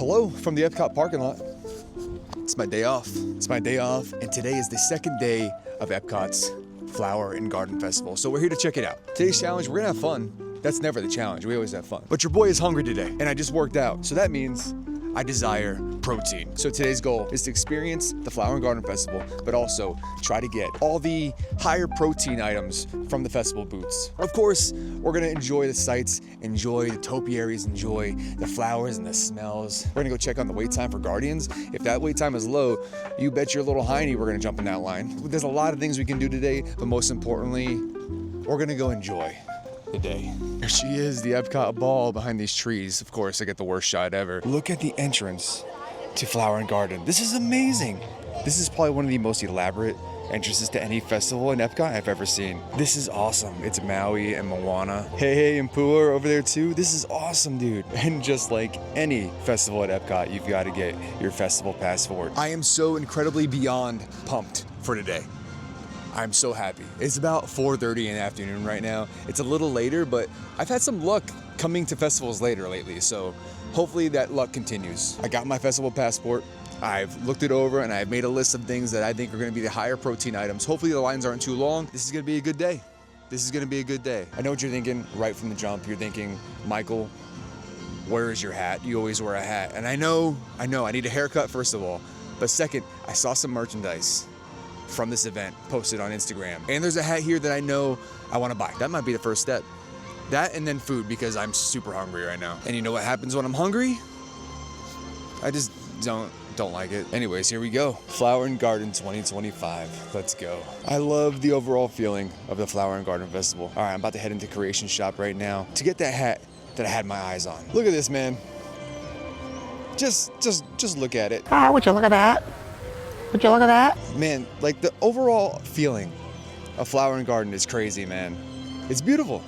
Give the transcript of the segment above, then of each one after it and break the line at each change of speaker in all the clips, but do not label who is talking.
Hello from the Epcot parking lot. It's my day off. It's my day off, and today is the second day of Epcot's Flower and Garden Festival. So we're here to check it out. Today's challenge, we're gonna have fun. That's never the challenge, we always have fun. But your boy is hungry today, and I just worked out. So that means I desire protein. So today's goal is to experience the Flower and Garden Festival, but also try to get all the higher protein items from the festival booths. Of course, we're gonna enjoy the sights, enjoy the topiaries, enjoy the flowers and the smells. We're gonna go check on the wait time for Guardians. If that wait time is low, you bet your little hiney we're gonna jump in that line. There's a lot of things we can do today, but most importantly, we're gonna go enjoy the day. There she is, the Epcot ball behind these trees. Of course, I get the worst shot ever. Look at the entrance to Flower and Garden. This is amazing. This is probably one of the most elaborate entrances to any festival in Epcot I've ever seen. This is awesome. It's Maui and Moana. Hey, and Pua are over there too. This is awesome, dude. And just like any festival at Epcot, you've got to get your festival pass for it. I am so incredibly beyond pumped for today. I'm so happy. It's about 4:30 in the afternoon right now. It's a little later, but I've had some luck coming to festivals later lately, so hopefully that luck continues. I got my festival passport. I've looked it over and I've made a list of things that I think are gonna be the higher protein items. Hopefully the lines aren't too long. This is gonna be a good day. This is gonna be a good day. I know what you're thinking right from the jump. You're thinking, Michael, where is your hat? You always wear a hat. And I know, I need a haircut first of all. But second, I saw some merchandise from this event posted on Instagram. And there's a hat here that I know I wanna buy. That might be the first step. That and then food, because I'm super hungry right now. And you know what happens when I'm hungry? I just don't like it. Anyways, here we go. Flower and Garden 2025. Let's go. I love the overall feeling of the Flower and Garden Festival. All right, I'm about to head into Creation Shop right now to get that hat that I had my eyes on. Look at this, man. Just look at it.
Ah, would you look at that? Would you look at that?
Man, like the overall feeling of Flower and Garden is crazy, man. It's beautiful.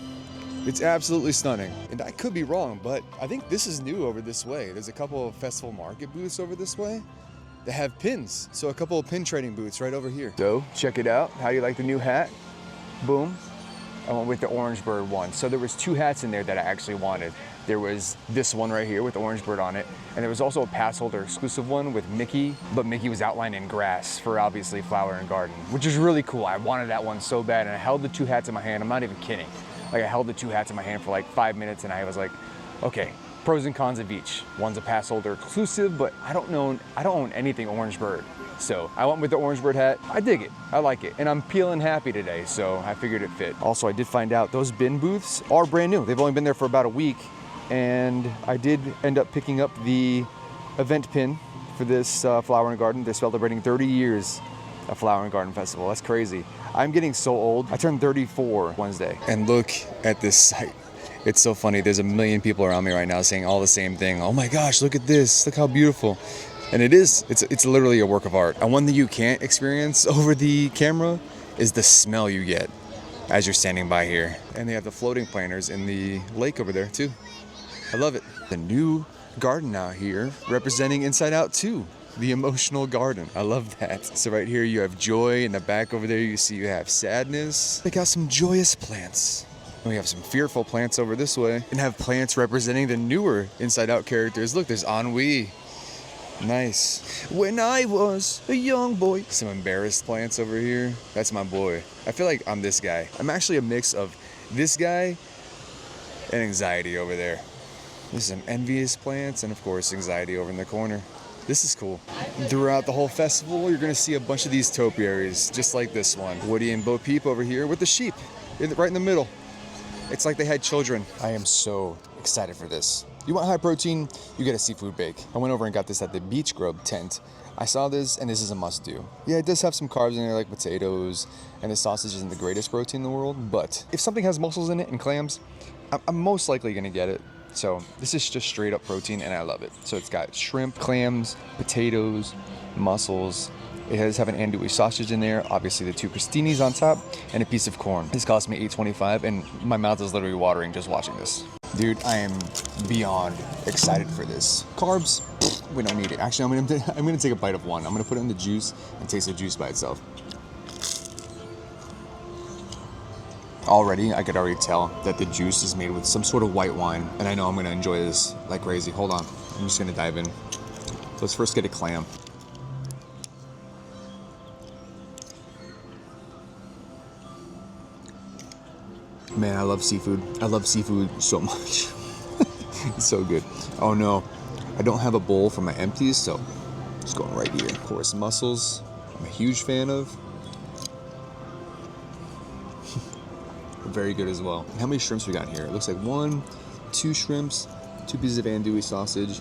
It's absolutely stunning. And I could be wrong, but I think this is new over this way. There's a couple of festival market booths over this way that have pins. So a couple of pin trading booths right over here. So check it out. How do you like the new hat? Boom. I went with the Orange Bird one. So there was two hats in there that I actually wanted. There was this one right here with the Orange Bird on it. And there was also a pass holder exclusive one with Mickey, but Mickey was outlined in grass for obviously Flower and Garden, which is really cool. I wanted that one so bad, and I held the two hats in my hand. I'm not even kidding. Like, I held the two hats in my hand for like 5 minutes, and I was like, okay, pros and cons of each. One's a pass holder exclusive, but I don't own anything Orange Bird. So I went with the Orange Bird hat. I dig it, I like it. And I'm peeling happy today, so I figured it fit. Also, I did find out those bin booths are brand new. They've only been there for about a week. And I did end up picking up the event pin for this Flower and Garden. They're celebrating 30 years of Flower and Garden Festival. That's crazy. I'm getting so old. I turned 34 Wednesday. And look at this site. It's so funny. There's a million people around me right now saying all the same thing. Oh my gosh, look at this. Look how beautiful. And it is. It's literally a work of art. And one that you can't experience over the camera is the smell you get as you're standing by here. And they have the floating planters in the lake over there too. I love it. The new garden out here representing Inside Out 2, the emotional garden. I love that. So right here you have joy. In the back over there you see you have sadness. They got some joyous plants. And we have some fearful plants over this way. And have plants representing the newer Inside Out characters. Look, there's Ennui. Nice. When I was a young boy. Some embarrassed plants over here. That's my boy. I feel like I'm this guy. I'm actually a mix of this guy and anxiety over there. There's some envious plants and of course anxiety over in the corner. This is cool. Throughout the whole festival, you're gonna see a bunch of these topiaries, just like this one. Woody and Bo Peep over here with the sheep, right in the middle. It's like they had children. I am so excited for this. You want high protein, you get a seafood bake. I went over and got this at the Beach Grub tent. I saw this and this is a must do. Yeah, it does have some carbs in there like potatoes, and the sausage isn't the greatest protein in the world, but if something has mussels in it and clams, I'm most likely gonna get it. So this is just straight up protein and I love it. So it's got shrimp, clams, potatoes, mussels. It does have an andouille sausage in there, obviously the two crostinis on top, and a piece of corn. This cost me $8.25 and my mouth is literally watering just watching this. Dude, I am beyond excited for this. Carbs, we don't need it. Actually, I'm gonna take a bite of one. I'm gonna put it in the juice and taste the juice by itself. Already, I could already tell that the juice is made with some sort of white wine, and I know I'm gonna enjoy this like crazy. Hold on. I'm just gonna dive in. Let's first get a clam. Man, I love seafood. I love seafood so much. It's so good. Oh no, I don't have a bowl for my empties, so just going right here. Of course, mussels, I'm a huge fan of. Very good as well. How many shrimps we got here? It looks like 1, 2 shrimps, 2 pieces of andouille sausage.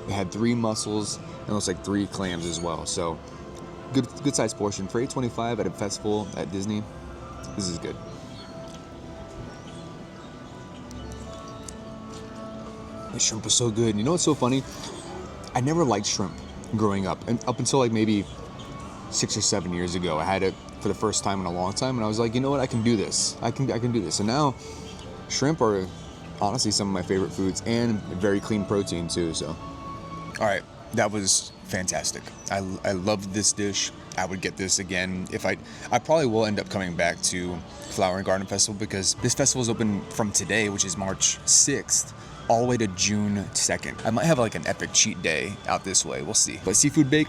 We had 3 mussels, and it looks like 3 clams as well. So good sized portion for $8.25 at a festival at Disney. This is good. The shrimp was so good. You know what's so funny? I never liked shrimp growing up, and up until like maybe 6 or 7 years ago, I had it for the first time in a long time, and I was like, you know what? I can do this. I can do this. And now, shrimp are honestly some of my favorite foods, and very clean protein too. So, all right, that was fantastic. I loved this dish. I would get this again if I probably will end up coming back to Flower and Garden Festival, because this festival is open from today, which is March 6th. All the way to June 2nd. I might have like an epic cheat day out this way. We'll see. But seafood bake,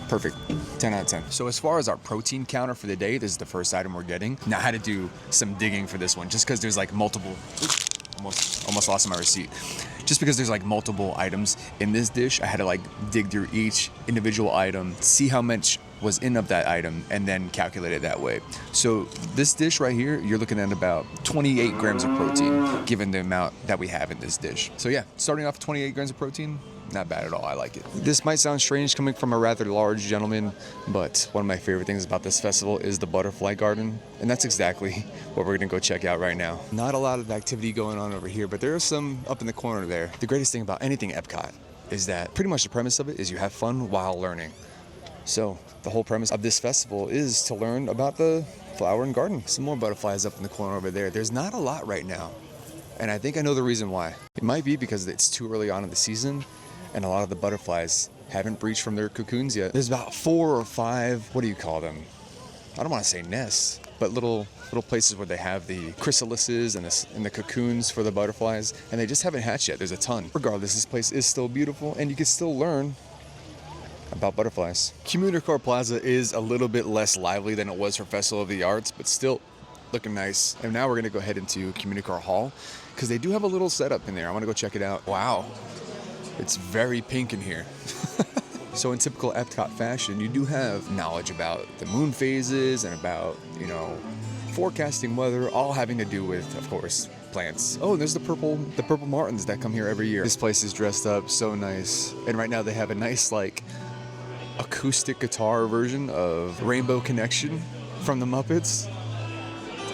perfect. 10 out of 10. So as far as our protein counter for the day, this is the first item we're getting. Now I had to do some digging for this one, just because there's like multiple. Almost lost my receipt. Just because there's like multiple items in this dish, I had to like dig through each individual item, see how much was in of that item, and then calculate it that way. So this dish right here, you're looking at about 28 grams of protein, given the amount that we have in this dish. So yeah, starting off 28 grams of protein, not bad at all. I like it. This might sound strange coming from a rather large gentleman, but one of my favorite things about this festival is the butterfly garden, and that's exactly what we're gonna go check out right now. Not a lot of activity going on over here, but there is some up in the corner there. The greatest thing about anything Epcot is that pretty much the premise of it is you have fun while learning. So the whole premise of this festival is to learn about the flower and garden. Some more butterflies up in the corner over there. There's not a lot right now, and I think I know the reason why. It might be because it's too early on in the season, and a lot of the butterflies haven't breached from their cocoons yet. There's about 4 or 5, what do you call them? I don't want to say nests, but little places where they have the chrysalises and the cocoons for the butterflies, and they just haven't hatched yet. There's a ton. Regardless, this place is still beautiful, and you can still learn about butterflies. Communicore Plaza is a little bit less lively than it was for Festival of the Arts, but still looking nice. And now we're gonna go head into Communicore Hall, because they do have a little setup in there. I wanna go check it out. Wow, it's very pink in here. So in typical Epcot fashion, you do have knowledge about the moon phases and about, forecasting weather, all having to do with, of course, plants. Oh, and there's the purple martins that come here every year. This place is dressed up so nice. And right now they have a nice, acoustic guitar version of Rainbow Connection from the Muppets.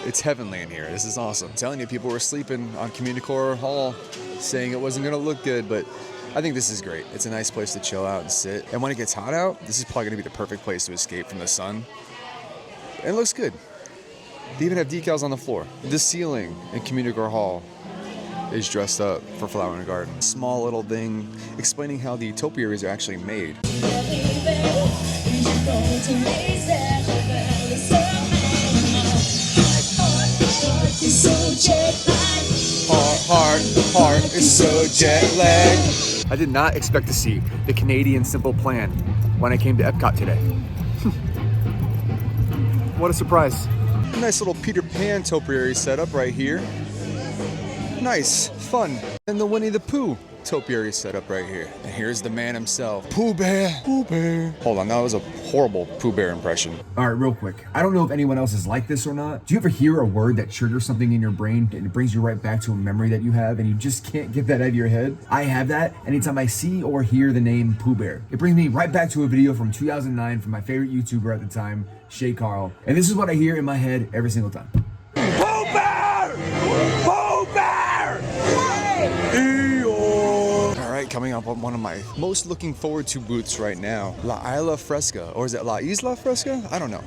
It's heavenly in here. This is awesome. I'm telling you, people were sleeping on Communicore Hall saying it wasn't gonna look good, but I think this is great. It's a nice place to chill out and sit. And when it gets hot out, this is probably gonna be the perfect place to escape from the sun. And it looks good. They even have decals on the floor. The ceiling in Communicore Hall is dressed up for Flower and Garden. Small little thing explaining how the topiaries are actually made. Heart is so jet lagged. I did not expect to see the Canadian Simple Plan when I came to Epcot today. What a surprise. A nice little Peter Pan topiary setup right here. Nice, fun. And the Winnie the Pooh topiary setup right here. And here's the man himself, Pooh Bear. Pooh Bear. Hold on, that was a horrible Pooh Bear impression.
All right, real quick. I don't know if anyone else is like this or not. Do you ever hear a word that triggers something in your brain and it brings you right back to a memory that you have and you just can't get that out of your head? I have that anytime I see or hear the name Pooh Bear. It brings me right back to a video from 2009 from my favorite YouTuber at the time, Shay Carl. And this is what I hear in my head every single time. Pooh Bear! Pooh Bear!
Coming up on one of my most looking forward to booths right now, La Isla Fresca, or is it La Isla Fresca? I don't know.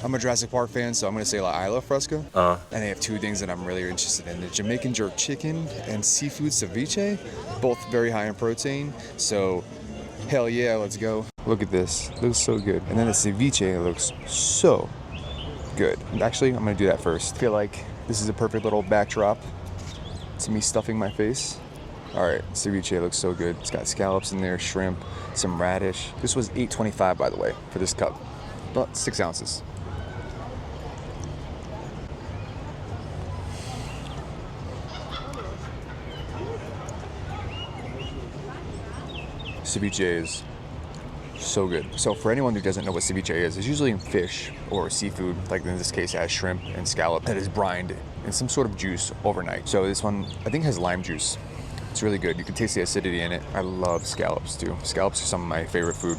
I'm a Jurassic Park fan, so I'm gonna say La Isla Fresca. And they have 2 things that I'm really interested in: the Jamaican jerk chicken and seafood ceviche, both very high in protein. So, hell yeah, let's go. Look at this, it looks so good. And then the ceviche looks so good. Actually, I'm gonna do that first. I feel like this is a perfect little backdrop to me stuffing my face All right, ceviche looks so good. It's got scallops in there, shrimp, some radish. This was $8.25, by the way, for this cup. About 6 ounces. Ceviche is so good. So for anyone who doesn't know what ceviche is, it's usually fish or seafood, like in this case it has shrimp and scallop that is brined in some sort of juice overnight. So this one, I think, has lime juice. It's really good. You can taste the acidity in it. I love scallops too. Scallops are some of my favorite food.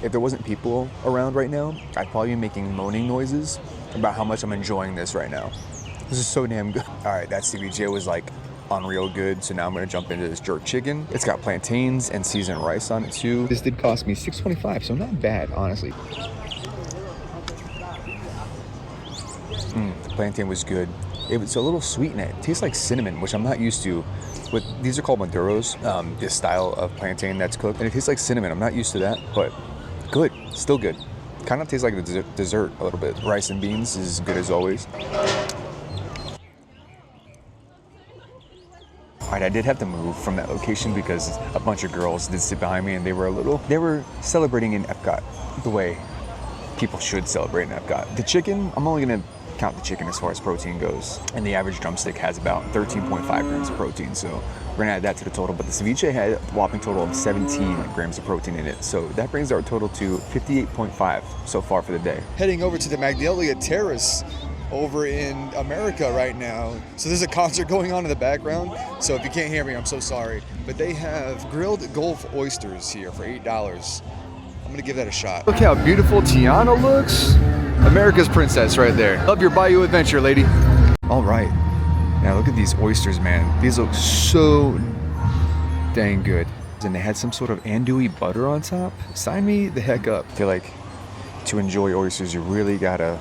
If there wasn't people around right now, I'd probably be making moaning noises about how much I'm enjoying this right now. This is so damn good. All right, that ceviche was like unreal good. So now I'm gonna jump into this jerk chicken. It's got plantains and seasoned rice on it too. This did cost me $6.25, so not bad, honestly. The plantain was good. It was a little sweet in it. It tastes like cinnamon, which I'm not used to. These are called maduros, this style of plantain that's cooked, and it tastes like cinnamon. I'm not used to that, but good, still good. Kind of tastes like a dessert a little bit. Rice and beans is good as always. All right, I did have to move from that location because a bunch of girls did sit behind me and they were celebrating in Epcot the way people should celebrate in Epcot. The chicken, I'm only gonna count the chicken as far as protein goes, and the average drumstick has about 13.5 grams of protein, so we're gonna add that to the total. But the ceviche had a whopping total of 17 grams of protein in it, so that brings our total to 58.5 so far for the day. Heading over to the Magnolia Terrace over in America right now. So there's a concert going on in the background, so if you can't hear me, I'm so sorry. But they have grilled Gulf oysters here for $8. I'm gonna give that a shot. Look how beautiful Tiana looks. America's princess right there. Love your Bayou adventure, lady. All right, now look at these oysters, man. These look so dang good. And they had some sort of andouille butter on top. Sign me the heck up. I feel like to enjoy oysters, you really gotta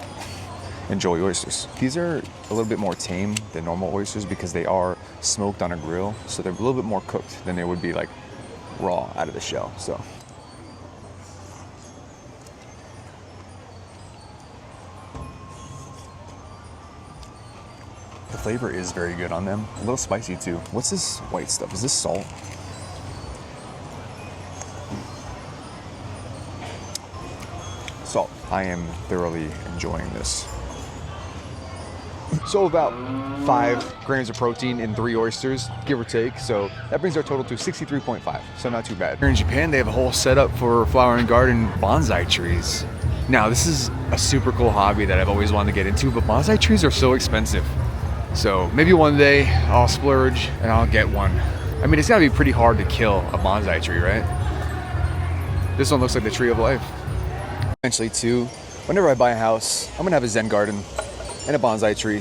enjoy oysters. These are a little bit more tame than normal oysters because they are smoked on a grill, so they're a little bit more cooked than they would be like raw out of the shell. So the flavor is very good on them. A little spicy too. What's this white stuff? Is this salt? Salt. I am thoroughly enjoying this. So about 5 grams of protein in 3 oysters, give or take. So that brings our total to 63.5. So not too bad. Here in Japan, they have a whole setup for flower and garden bonsai trees. Now, this is a super cool hobby that I've always wanted to get into, but bonsai trees are so expensive. So maybe one day I'll splurge and I'll get one. I mean, it's gotta be pretty hard to kill a bonsai tree, right? This one looks like the tree of life. Eventually too, whenever I buy a house, I'm gonna have a Zen garden and a bonsai tree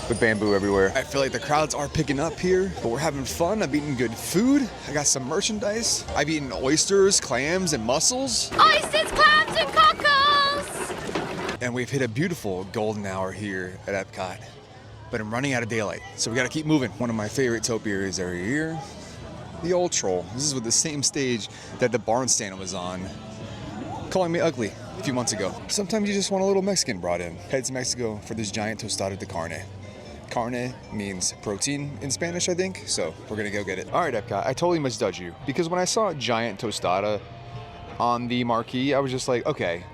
with bamboo everywhere. I feel like the crowds are picking up here, but we're having fun. I've eaten good food. I got some merchandise. I've eaten oysters, clams, and mussels.
Oysters, clams, and cockles!
And we've hit a beautiful golden hour here at Epcot, but I'm running out of daylight, so we gotta keep moving. One of my favorite topiaries are here. The Old Troll. This is with the same stage that the barn stand was on, calling me ugly a few months ago. Sometimes you just want a little Mexican brought in. Head to Mexico for this giant tostada de carne. Carne means protein in Spanish, I think, so we're gonna go get it. All right, Epcot, I totally misjudged you, because when I saw giant tostada on the marquee, I was just like, okay,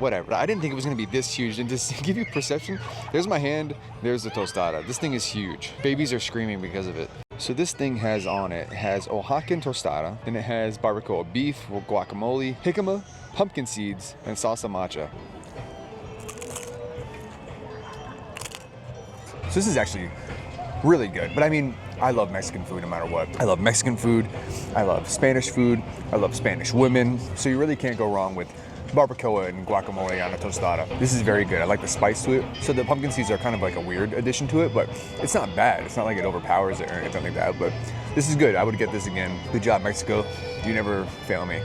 whatever. I didn't think it was gonna be this huge, and just to give you perception, there's my hand, there's the tostada. This thing is huge. Babies are screaming because of it. So this thing has on it, Oaxacan tostada, and it has barbacoa beef, guacamole, jicama, pumpkin seeds, and salsa macha. So this is actually really good, but I mean, I love Mexican food no matter what. I love Mexican food, I love Spanish food, I love Spanish women, so you really can't go wrong with barbacoa and guacamole on a tostada. This is very good. I like the spice to it. So the pumpkin seeds are kind of like a weird addition to it, but it's not bad. It's not like it overpowers it or anything like that, but this is good. I would get this again. Good job, Mexico. You never fail me.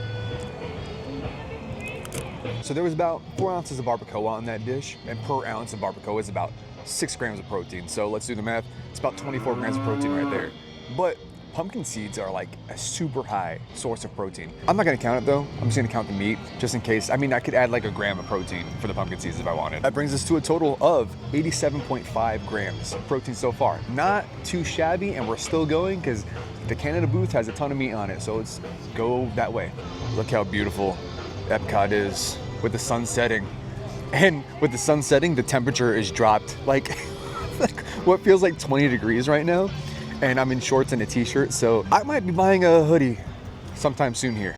So there was about 4 ounces of barbacoa on that dish, and per ounce of barbacoa is about 6 grams of protein. So let's do the math. It's about 24 grams of protein right there. But pumpkin seeds are like a super high source of protein. I'm not gonna count it though. I'm just gonna count the meat just in case. I mean, I could add like a gram of protein for the pumpkin seeds if I wanted. That brings us to a total of 87.5 grams of protein so far. Not too shabby, and we're still going because the Canada booth has a ton of meat on it, so let's go that way. Look how beautiful Epcot is with the sun setting. And with the sun setting, the temperature is dropped like what feels like 20 degrees right now. And I'm in shorts and a t-shirt, so I might be buying a hoodie sometime soon here.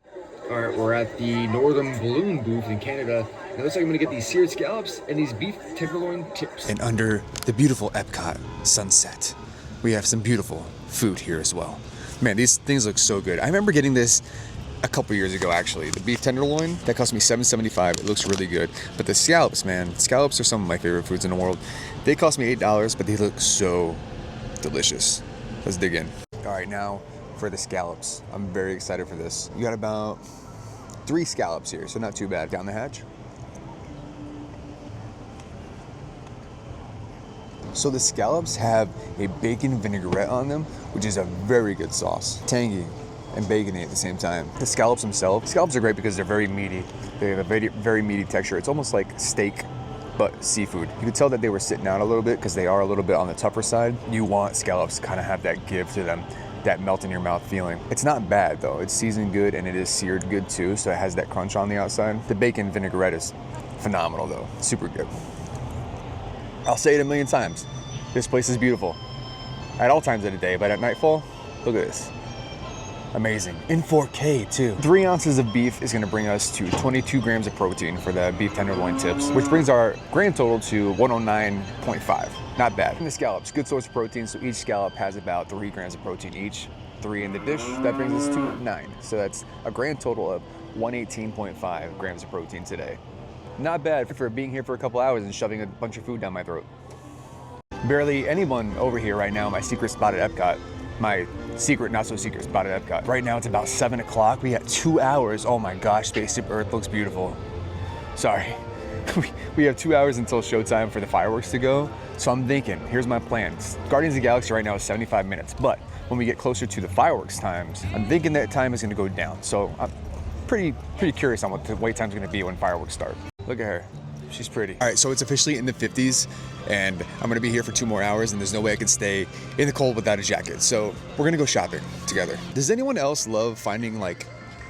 All right, we're at the Northern Balloon booth in Canada. It looks like I'm gonna get these seared scallops and these beef tenderloin tips.
And under the beautiful Epcot sunset, we have some beautiful food here as well. Man, these things look so good. I remember getting this a couple years ago, actually. The beef tenderloin, that cost me $7.75. It looks really good. But the scallops, man, scallops are some of my favorite foods in the world. They cost me $8, but they look so delicious. Let's dig in. All right, now for the scallops. I'm very excited for this. You got about 3 scallops here, so not too bad. Down the hatch. So the scallops have a bacon vinaigrette on them, which is a very good sauce. Tangy and bacony at the same time. The scallops themselves, scallops are great because they're very meaty. They have a very, very meaty texture. It's almost like steak, but seafood. You could tell that they were sitting out a little bit because they are a little bit on the tougher side. You want scallops to kind of have that give to them, that melt in your mouth feeling. It's not bad though. It's seasoned good and it is seared good too, so it has that crunch on the outside. The bacon vinaigrette is phenomenal though, super good. I'll say it a million times. This place is beautiful. At all times of the day, but at nightfall, look at this. Amazing. In 4K too. 3 ounces of beef is gonna bring us to 22 grams of protein for the beef tenderloin tips, which brings our grand total to 109.5. Not bad. And the scallops, good source of protein, so each scallop has about 3 grams of protein each. 3 in the dish, that brings us to 9. So that's a grand total of 118.5 grams of protein today. Not bad for being here for a couple hours and shoving a bunch of food down my throat. Barely anyone over here right now, my secret spot at Epcot. My secret, not so secret spot at Epcot. Right now it's about 7 o'clock. We got 2 hours. Oh my gosh, Spaceship Earth looks beautiful. Sorry. We have 2 hours until showtime for the fireworks to go. So I'm thinking, here's my plan. Guardians of the Galaxy right now is 75 minutes, but when we get closer to the fireworks times, I'm thinking that time is gonna go down. So I'm pretty curious on what the wait time's gonna be when fireworks start. Look at her. She's pretty. All right, so it's officially in the 50s, and I'm gonna be here for 2 more hours, and there's no way I can stay in the cold without a jacket. So we're gonna go shopping together. Does anyone else love finding like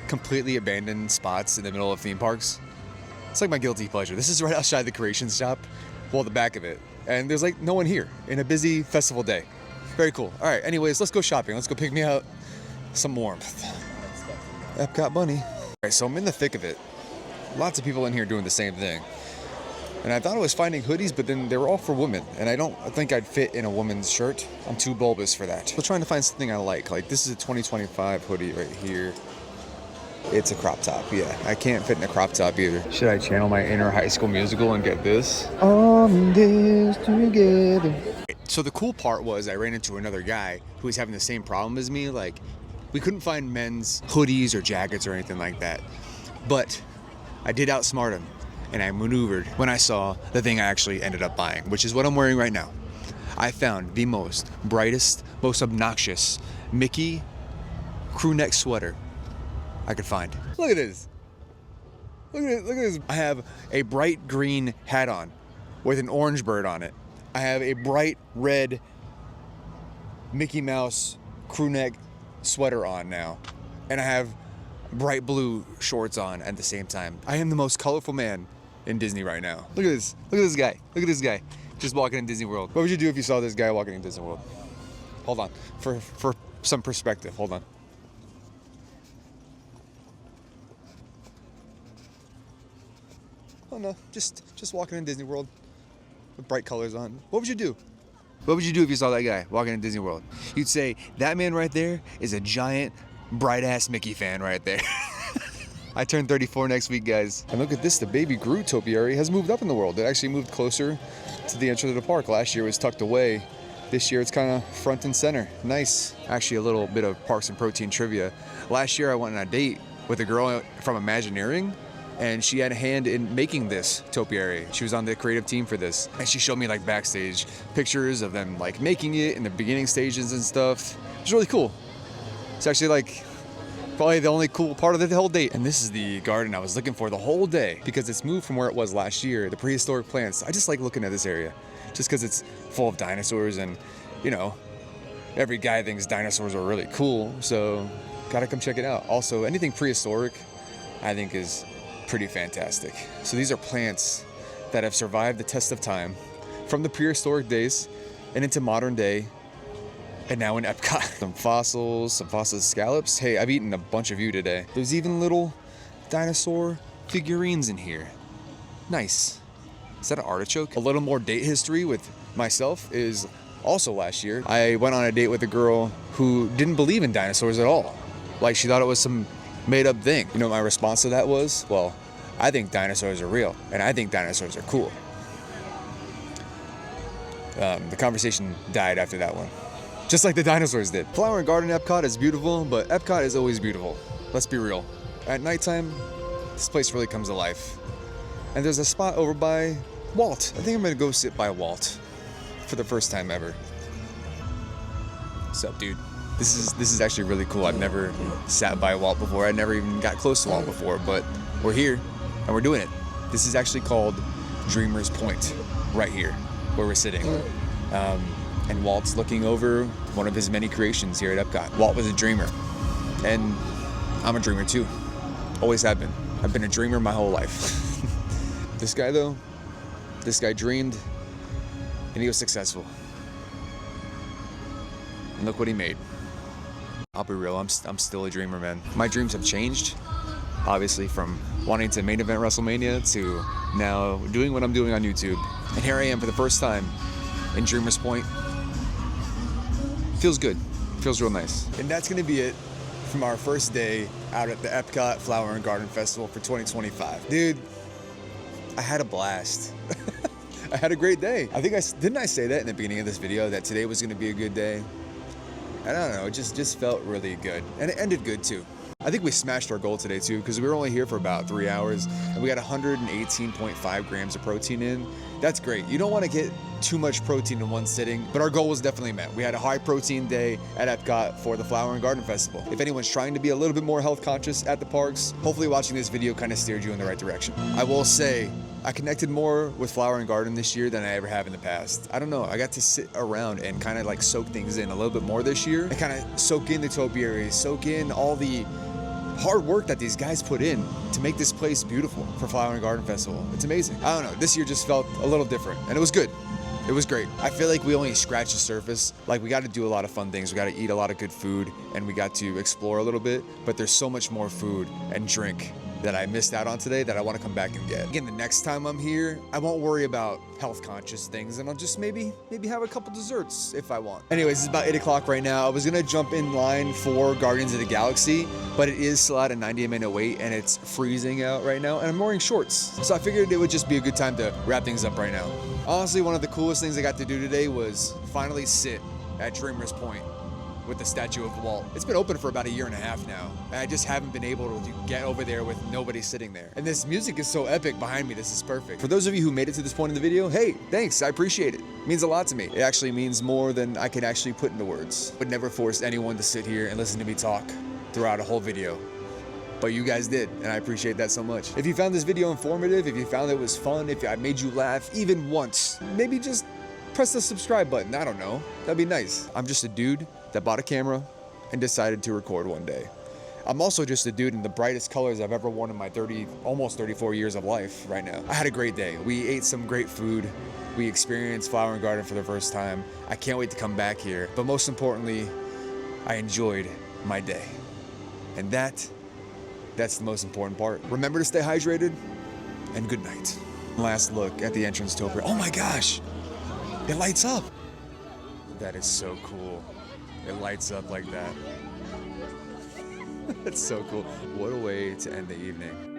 completely abandoned spots in the middle of theme parks? It's like my guilty pleasure. This is right outside the Creations shop, well, the back of it, and there's like no one here in a busy festival day. Very cool. All right, anyways, let's go shopping. Let's go pick me out some warmth. Epcot bunny. All right, so I'm in the thick of it. Lots of people in here doing the same thing. And I thought I was finding hoodies, but then they were all for women. And I don't think I'd fit in a woman's shirt. I'm too bulbous for that. So trying to find something I like. Like this is a 2025 hoodie right here. It's a crop top, yeah. I can't fit in a crop top either. Should I channel my inner High School Musical and get this? On this together. So the cool part was I ran into another guy who was having the same problem as me. Like we couldn't find men's hoodies or jackets or anything like that. But I did outsmart him. And I maneuvered when I saw the thing I actually ended up buying, which is what I'm wearing right now. I found the most brightest, most obnoxious Mickey crew neck sweater I could find. Look at this. Look at this. I have a bright green hat on with an orange bird on it. I have a bright red Mickey Mouse crew neck sweater on now. And I have bright blue shorts on at the same time. I am the most colorful man in Disney right now. Look at this. Look at this guy. Look at this guy. Just walking in Disney World. What would you do if you saw this guy walking in Disney World? Hold on. For some perspective. Hold on. Oh no, just walking in Disney World with bright colors on. What would you do? What would you do if you saw that guy walking in Disney World? You'd say, that man right there is a giant, bright-ass Mickey fan right there. I turn 34 next week, guys. And look at this, the baby Groot topiary has moved up in the world. It actually moved closer to the entrance of the park. Last year it was tucked away. This year it's kind of front and center. Nice. Actually, a little bit of Parks and Protein trivia. Last year I went on a date with a girl from Imagineering, and she had a hand in making this topiary. She was on the creative team for this. And she showed me like backstage pictures of them like making it in the beginning stages and stuff. It was really cool. It's actually like probably the only cool part of the whole date. And this is the garden I was looking for the whole day because it's moved from where it was last year, the prehistoric plants. I just like looking at this area just because it's full of dinosaurs and, you know, every guy thinks dinosaurs are really cool, so gotta come check it out. Also, anything prehistoric I think is pretty fantastic. So these are plants that have survived the test of time from the prehistoric days and into modern day and now in Epcot. Some fossil scallops. Hey, I've eaten a bunch of you today. There's even little dinosaur figurines in here. Nice. Is that an artichoke? A little more date history with myself is also last year. I went on a date with a girl who didn't believe in dinosaurs at all. Like she thought it was some made up thing. You know what my response to that was? Well, I think dinosaurs are real and I think dinosaurs are cool. The conversation died after that one. Just like the dinosaurs did. Flower and Garden Epcot is beautiful, but Epcot is always beautiful. Let's be real. At nighttime, this place really comes to life. And there's a spot over by Walt. I think I'm gonna go sit by Walt for the first time ever. What's up, dude? This is actually really cool. I've never sat by Walt before. I never even got close to Walt before, but we're here and we're doing it. This is actually called Dreamer's Point, right here, where we're sitting. And Walt's looking over one of his many creations here at Epcot. Walt was a dreamer, and I'm a dreamer too. Always have been. I've been a dreamer my whole life. This guy though, this guy dreamed, and he was successful. And look what he made. I'll be real, I'm still a dreamer, man. My dreams have changed, obviously, from wanting to main event WrestleMania to now doing what I'm doing on YouTube. And here I am for the first time in Dreamer's Point. Feels good. Feels real nice. And that's gonna be it from our first day out at the Epcot Flower and Garden Festival for 2025. Dude, I had a blast. I had a great day. I think didn't I say that in the beginning of this video that today was gonna be a good day? I don't know, it just felt really good. And it ended good too. I think we smashed our goal today too, because we were only here for about 3 hours and we got 118.5 grams of protein in. That's great. You don't want to get too much protein in one sitting, but our goal was definitely met. We had a high protein day at Epcot for the Flower and Garden Festival. If anyone's trying to be a little bit more health conscious at the parks, hopefully watching this video kind of steered you in the right direction. I will say, I connected more with Flower and Garden this year than I ever have in the past. I don't know, I got to sit around and kind of like soak things in a little bit more this year and kind of soak in the topiaries, soak in all the hard work that these guys put in to make this place beautiful for Flower and Garden Festival. It's amazing. I don't know, this year just felt a little different and it was good. It was great. I feel like we only scratched the surface. Like we got to do a lot of fun things. We got to eat a lot of good food and we got to explore a little bit, but there's so much more food and drink that I missed out on today that I want to come back and get. Again, the next time I'm here, I won't worry about health conscious things and I'll just maybe have a couple desserts if I want. Anyways, it's about 8 o'clock right now. I was gonna jump in line for Guardians of the Galaxy, but it is still at a 90-minute wait and it's freezing out right now and I'm wearing shorts. So I figured it would just be a good time to wrap things up right now. Honestly, one of the coolest things I got to do today was finally sit at Dreamer's Point with the statue of Walt. It's been open for about 1.5 years now, and I just haven't been able to get over there with nobody sitting there. And this music is so epic behind me, this is perfect. For those of you who made it to this point in the video, hey, thanks, I appreciate it. It means a lot to me. It actually means more than I can actually put into words. I would never force anyone to sit here and listen to me talk throughout a whole video. But you guys did, and I appreciate that so much. If you found this video informative, if you found it was fun, if I made you laugh even once, maybe just press the subscribe button, I don't know. That'd be nice. I'm just a dude that bought a camera and decided to record one day. I'm also just a dude in the brightest colors I've ever worn in my almost 34 years of life right now. I had a great day. We ate some great food. We experienced Flower and Garden for the first time. I can't wait to come back here. But most importantly, I enjoyed my day. And that's the most important part. Remember to stay hydrated and good night. Last look at the entrance to Opera. Oh my gosh, it lights up. That is so cool. It lights up like that. That's so cool. What a way to end the evening.